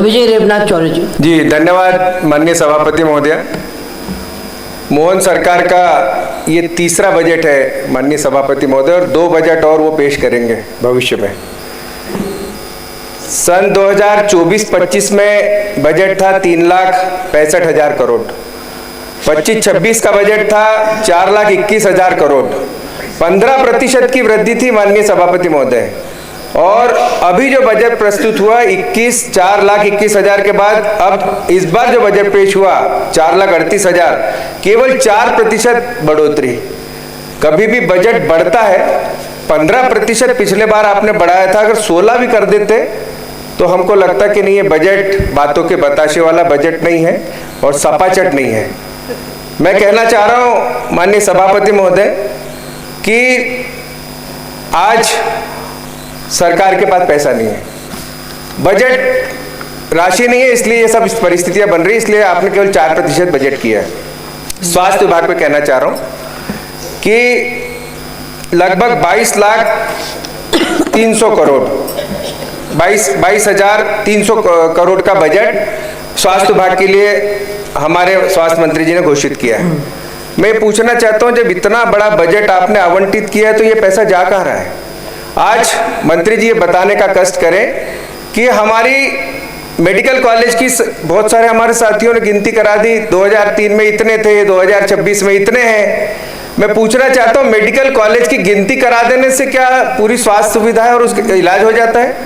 विजय रेवनाथ चौरे जी। धन्यवाद माननीय सभापति महोदय। मोहन सरकार का ये तीसरा बजट है माननीय सभापति महोदय, और 2 बजट और वो पेश करेंगे भविष्य में। सन 2024-25 में बजट था 3,65,000 करोड़, 25-26 का बजट था 4,21,000 करोड़, 15% की वृद्धि थी माननीय सभापति महोदय। और अभी जो बजट प्रस्तुत हुआ 4,21,000 के बाद अब इस बार जो बजट पेश हुआ 4,38,000, केवल 4% बढ़ोतरी। कभी भी बजट बढ़ता है, 15% पिछले बार आपने बढ़ाया था, अगर 16 भी कर देते तो हमको लगता कि नहीं, ये बजट बातों के बताशे वाला बजट नहीं है और सपाचट नहीं है। मैं कहना चाह रहा हूं माननीय सभापति महोदय कि आज सरकार के पास पैसा नहीं है, बजट राशि नहीं है, इसलिए ये सब परिस्थितियां बन रही, इसलिए आपने केवल 4% बजट किया है। स्वास्थ्य विभाग पे कहना चाह रहा हूं कि लगभग 22,300 करोड़ 22,300 करोड़ का बजट स्वास्थ्य विभाग के लिए हमारे स्वास्थ्य मंत्री जी ने घोषित किया है। मैं पूछना चाहता हूं, जब इतना बड़ा बजट आपने आवंटित किया है तो ये पैसा जा कहां रहा है? आज मंत्री जी ये बताने का कष्ट करें कि हमारी मेडिकल कॉलेज की बहुत सारे हमारे साथियों ने गिनती करा दी, 2003 में इतने थे, 2026 में इतने हैं। मैं पूछना चाहता हूं, मेडिकल कॉलेज की गिनती करा देने से क्या पूरी स्वास्थ्य सुविधा है और उसका इलाज हो जाता है?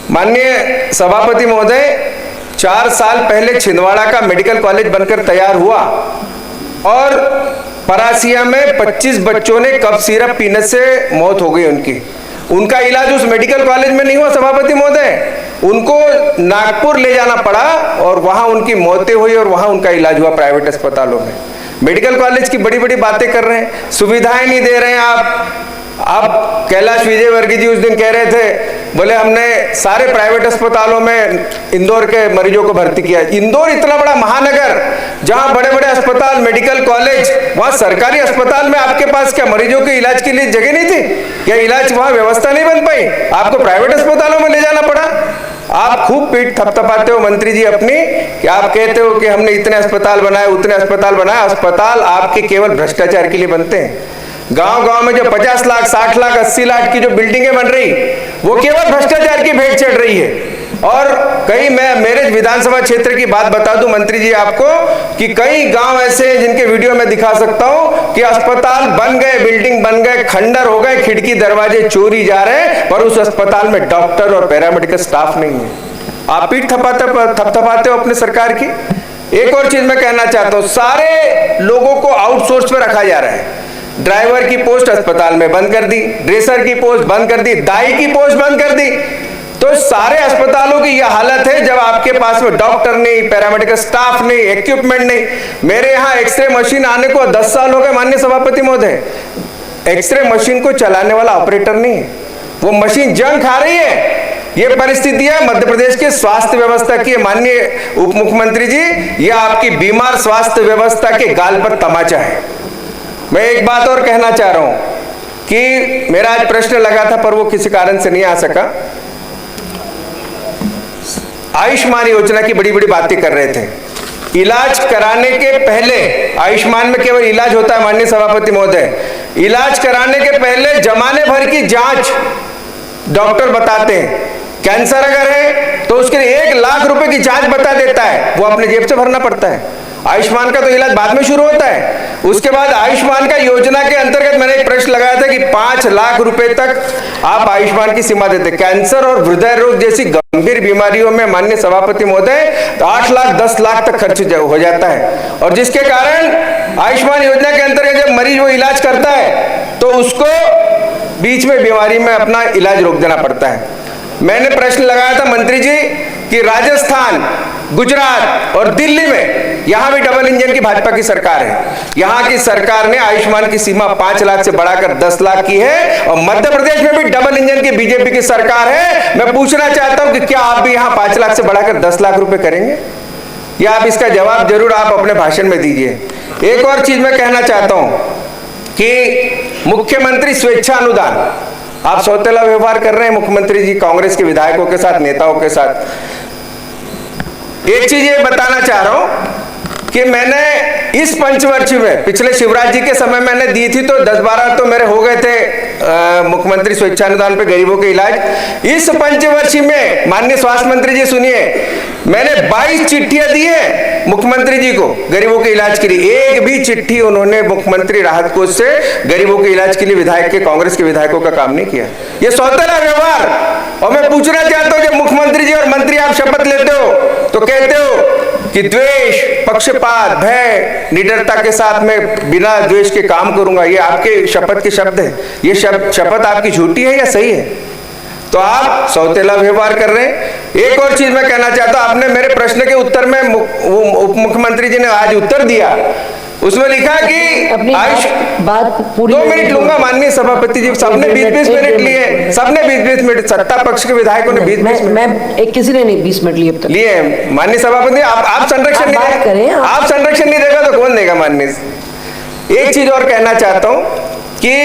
माननीय सभापति महोदय, 4 साल पहले छिंदवाड़ा का मेडिकल कॉलेज बनकर तैयार हुआ और परासिया में 25 बच्चों ने कफ सिरप पीने से मौत हो गई उनका इलाज उस मेडिकल कॉलेज में नहीं हुआ सभापति महोदय, उनको नागपुर ले जाना पड़ा और वहां उनकी मौतें हुई और वहां उनका इलाज हुआ प्राइवेट अस्पतालों में। मेडिकल कॉलेज की बड़ी बड़ी बातें कर रहे हैं, सुविधाएं नहीं दे रहे हैं आप कैलाश विजयवर्गीय जी उस दिन कह रहे थे, बोले हमने सारे प्राइवेट अस्पतालों में इंदौर के मरीजों को भर्ती किया। इंदौर इतना बड़ा महानगर जहां बड़े बड़े अस्पताल, मेडिकल कॉलेज, वहां सरकारी अस्पताल में आपके पास क्या मरीजों के इलाज के लिए जगह नहीं थी? क्या इलाज वहां व्यवस्था नहीं बन पाई? आपको प्राइवेट अस्पतालों में ले जाना पड़ा। आप खूब पीठ थपथपाते हो मंत्री जी अपनी कि आप कहते हो कि हमने इतने अस्पताल बनाए, उतने अस्पताल बनाए। अस्पताल आपके केवल भ्रष्टाचार के लिए बनते हैं। गांव गांव में जो 50 लाख, 60 लाख, 80 लाख की जो बिल्डिंगें बन रही, वो केवल भ्रष्टाचार की भेंट चढ़ रही है। और कई, मैं मेरे विधानसभा क्षेत्र की बात बता दूं मंत्री जी आपको कि कई गांव ऐसे हैं जिनके वीडियो में दिखा सकता हूं कि अस्पताल बन गए, बिल्डिंग बन गए, खंडर हो गए, खिड़की दरवाजे चोरी जा रहे हैं, पर उस अस्पताल में डॉक्टर और पैरामेडिकल स्टाफ नहीं है। आप पीठ थपथपाते हो अपने सरकार की। एक और चीज मैं कहना चाहता हूं, सारे लोगों को आउटसोर्स पे रखा जा रहा है। ड्राइवर की पोस्ट अस्पताल में बंद कर दी, ड्रेसर की पोस्ट बंद कर दी, दाई की पोस्ट बंद कर दी। तो सारे अस्पतालों की यह हालत है जब आपके पास में डॉक्टर नहीं, पैरामेडिकल स्टाफ नहीं, इक्विपमेंट नहीं। मेरे यहाँ एक्सरे मशीन आने को 10 साल हो गए माननीय सभापति महोदय, एक्सरे मशीन को चलाने वाला ऑपरेटर नहीं है, वो मशीन जंग खा रही है। ये परिस्थिति है मध्य प्रदेश के स्वास्थ्य व्यवस्था की। माननीय उप मुख्यमंत्री जी, यह आपकी बीमार स्वास्थ्य व्यवस्था के गाल पर तमाचा है। मैं एक बात और कहना चाह रहा हूं कि मेरा आज प्रश्न लगा था पर वो किसी कारण से नहीं आ सका। आयुष्मान योजना की बड़ी बड़ी बातें कर रहे थे। इलाज कराने के पहले, आयुष्मान में केवल इलाज होता है माननीय सभापति महोदय, इलाज कराने के पहले जमाने भर की जांच डॉक्टर बताते हैं। कैंसर अगर है तो उसके लिए 1 लाख रुपए की जांच बता देता है, वो अपने जेब से भरना पड़ता है। आयुष्मान का तो इलाज बाद में शुरू होता है। उसके बाद आयुष्मान का योजना के अंतर्गत मैंने एक प्रश्न लगाया था कि 5 लाख रुपए तक आप आयुष्मान की सीमा देते। कैंसर और हृदय रोग जैसी गंभीर बीमारियों में माननीय सभापति महोदय तो 8 लाख 10 लाख तक खर्च हो जाता है, और जिसके कारण आयुष्मान योजना के अंतर्गत जब मरीज वो इलाज करता है तो उसको बीच में बीमारी में अपना इलाज रोक देना पड़ता है। मैंने प्रश्न लगाया था मंत्री जी कि राजस्थान, गुजरात और दिल्ली में यहां भी डबल इंजन की भाजपा की सरकार है। यहां की सरकार ने आयुष्मान की सीमा 5 लाख से बढ़ाकर 10 लाख की है, और मध्य प्रदेश में भी डबल इंजन की बीजेपी की सरकार है। मैं पूछना चाहता हूं कि क्या आप भी यहां 5 लाख से बढ़ाकर 10 लाख रुपए करेंगे, या आप इसका जवाब जरूर आप अपने भाषण में दीजिए। एक और चीज मैं कहना चाहता हूं कि मुख्यमंत्री स्वेच्छा अनुदान, आप सौतेला व्यवहार कर रहे हैं मुख्यमंत्री जी कांग्रेस के विधायकों के साथ, नेताओं के साथ। एक चीज ये बताना चाह रहा हूं कि मैंने इस पंचवर्षीय में पिछले शिवराज जी के समय मैंने दी थी तो 10-12 तो मेरे हो गए थे मुख्यमंत्री स्वेच्छानुदान पे गरीबों के इलाज। इस पंचवर्षीय में माननीय स्वास्थ्य मंत्री जी सुनिए, मैंने 22 चिट्ठियां दी है मुख्यमंत्री जी को गरीबों के इलाज के लिए। एक भी चिट्ठी उन्होंने मुख्यमंत्री राहत कोष से गरीबों के इलाज के लिए विधायक के कांग्रेस के विधायकों का काम नहीं किया। ये सौतेला व्यवहार। और मैं पूछना चाहता हूं, जब मुख्यमंत्री जी और मंत्री आप शपथ लेते हो तो कहते हो कि द्वेष, पक्षपात, भय, निडरता के साथ में बिना द्वेष के काम करूंगा। ये आपके शपथ के शब्द है। ये शपथ आपकी झूठी है या सही है? तो आप सौतेला व्यवहार कर रहे हैं। एक और चीज मैं कहना चाहता हूं, आपने मेरे प्रश्न के उत्तर में उप मुख्यमंत्री जी ने आज उत्तर दिया, उसमें लिखा कि अपनी बात पूरी 2 मिनट लूंगा माननीय सभापति जी। सबने 20-20 मिनट लिए, सबने 20-20 मिनट, सत्ता पक्ष के विधायकों ने 20-20 मिनट, मैं किसी ने नहीं 20 मिनट लिए अब तक लिए। माननीय सभापति आप संरक्षण नहीं देंगे, आप संरक्षण नहीं देगा तो कौन देगा माननीय। एक चीज और कहना चाहता हूं कि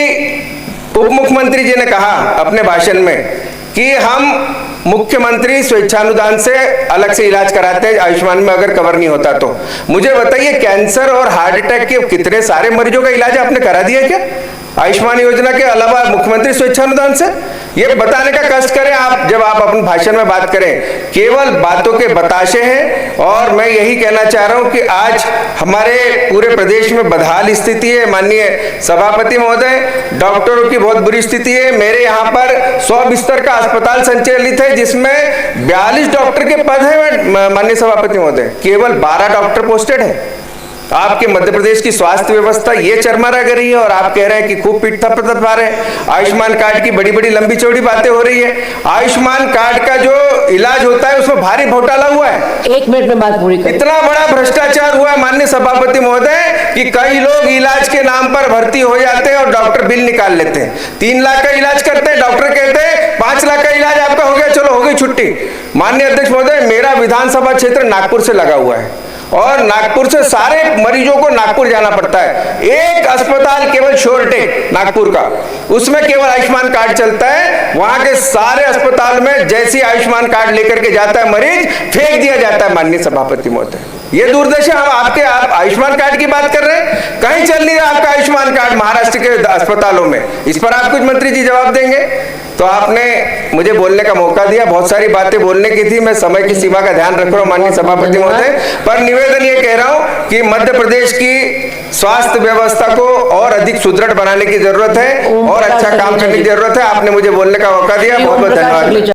उप मुख्यमंत्री जी ने कहा अपने भाषण में कि हम मुख्यमंत्री स्वेच्छानुदान से अलग से इलाज कराते हैं आयुष्मान में अगर कवर नहीं होता तो। मुझे बताइए, कैंसर और हार्ट अटैक के कितने सारे मरीजों का इलाज आपने करा दिया क्या आयुष्मान योजना के अलावा मुख्यमंत्री स्वेच्छानुदान से? ये बताने का कष्ट करें आप जब आप अपने भाषण में बात करें। केवल बातों के बताशे हैं। और मैं यही कहना चाह रहा हूं कि आज हमारे पूरे प्रदेश में बदहाल स्थिति है माननीय सभापति महोदय, डॉक्टरों की बहुत बुरी स्थिति है। मेरे यहाँ पर 100 बिस्तर का अस्पताल संचालित है जिसमें 42 डॉक्टर के पद है माननीय सभापति महोदय, केवल 12 डॉक्टर पोस्टेड है। आपके मध्य प्रदेश की स्वास्थ्य व्यवस्था ये चरमरा कर रही है और आप कह रहे हैं कि खूब पीठ थपथपा रहे हैं। आयुष्मान कार्ड की बड़ी बड़ी लंबी चौड़ी बातें हो रही है। आयुष्मान कार्ड का जो इलाज होता है उसमें भारी घोटाला हुआ है। 1 मिनट में बात पूरी करें। इतना बड़ा भ्रष्टाचार हुआ है माननीय सभापति महोदय कि कई लोग इलाज के नाम पर भर्ती हो जाते हैं और डॉक्टर बिल निकाल लेते हैं। 3 लाख का इलाज करते हैं, डॉक्टर कहते हैं 5 लाख का इलाज आपका हो गया, चलो हो गई छुट्टी। माननीय अध्यक्ष महोदय, मेरा विधानसभा क्षेत्र नागपुर से लगा हुआ है और नागपुर से सारे मरीजों को नागपुर जाना पड़ता है। एक अस्पताल केवल श्योरटेक नागपुर का, उसमें केवल आयुष्मान कार्ड चलता है। वहां के सारे अस्पताल में जैसे आयुष्मान कार्ड लेकर के जाता है मरीज, फेंक दिया जाता है माननीय सभापति महोदय। ये दुर्दशा। हम आप आयुष्मान कार्ड की बात कर रहे हैं, कहीं चल नहीं रहा आपका आयुष्मान कार्ड महाराष्ट्र के अस्पतालों में। इस पर आप कुछ मंत्री जी जवाब देंगे? तो आपने मुझे बोलने का मौका दिया, बहुत सारी बातें बोलने की थी, मैं समय की सीमा का ध्यान रख रहा हूं माननीय सभापति महोदय। पर निवेदन ये कह रहा हूं कि मध्य प्रदेश की स्वास्थ्य व्यवस्था को और अधिक सुदृढ़ बनाने की जरूरत है और अच्छा काम करने की जरूरत है। आपने मुझे बोलने का मौका दिया, बहुत बहुत धन्यवाद।